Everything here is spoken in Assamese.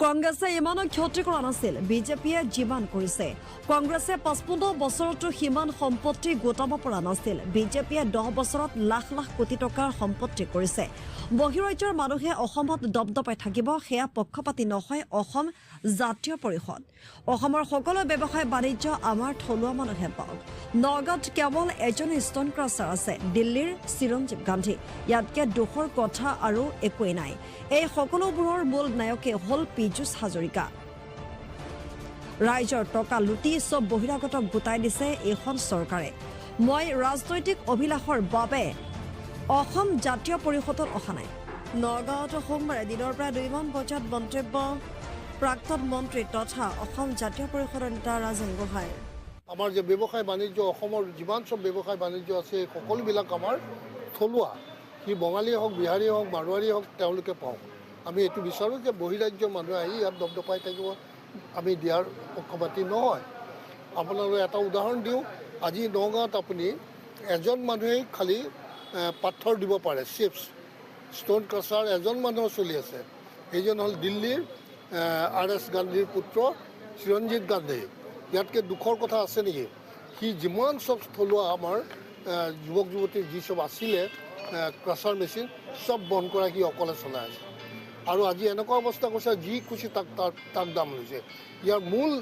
কংগ্ৰেছে ইমানো ক্ষতি কৰা নাছিল বিজেপিয়ে যিমান কৰিছে কংগ্ৰেছে 55 বছৰতো সিমান সম্পত্তি গোটাব পৰা নাছিল বিজেপিয়ে 10 বছৰত লাখ লাখ কোটি টকাৰ সম্পত্তি কৰিছে বহিৰাজ্যৰ মানুহে অসমত দবদপাই থাকিব সেয়া পক্ষপাতি নহয় অসম জাতীয় পৰিষদ অসমৰ সকলো ব্যৱসায় বাণিজ্য আমাৰ থলুৱা মানুহে পাওক নগাঁৱত কেৱল এজন ষ্টন ক্ৰাছাৰ আছে দিল্লীৰ চিৰঞ্জীৱ গান্ধী ইয়াতকে দুখৰ কথা আৰু একোৱেই নাই এই সকলোবোৰৰ মূল নায়কে হল পীযুষ হাজৰিকা ৰাইজৰ টকা লুটি সব বহিৰাগতক গোটাই দিছে এইখন চৰকাৰে মই ৰাজনৈতিক অভিলাষৰ বাবে অসম জাতীয় পৰিষদত অহা নাই নগাঁৱত সোমবাৰে দিনৰ প্ৰায় 2 মান বজাত মন্তব্য প্ৰাক্তন মন্ত্ৰী তথা অসম জাতীয় পৰিষদৰ নেতা ৰাজেন গোহাঁই আমাৰ যে ব্যৱসায় বাণিজ্য অসমৰ যিমান সব ব্যৱসায় বাণিজ্য আছে সকলোবিলাক আমাৰ থলুৱা কি বঙালীয়ে হওক বিহাৰীয়ে হওক মাৰোৱাৰীয়ে হওক তেওঁলোকে পাওক আমি এইটো বিচাৰোঁ যে বহিৰাজ্যৰ মানুহে আহি ইয়াত দবদপাই থাকিব আমি দিয়াৰ পক্ষপাতি নহয় আপোনালোকে এটা উদাহৰণ দিওঁ আজি নগাঁৱত আপুনি এজন মানুহেই খালি পাথৰ দিব পাৰে চিপছ ষ্টন ক্ৰাছাৰ এজন মানুহৰ চলি আছে এইজন হ'ল দিল্লীৰ RS গান্ধীৰ পুত্ৰ চিৰঞ্জীৱ গান্ধী ইয়াতকৈ দুখৰ কথা আছে নেকি সি যিমান চব থলুৱা আমাৰ যুৱক যুৱতী যি সব আছিলে ক্ৰাছাৰ মেচিন চব বন্ধ কৰা সি অকলে চলাই আছে আৰু আজি এনেকুৱা অৱস্থা কৈছে যি খুচি তাক দাম লৈছে ইয়াৰ মূল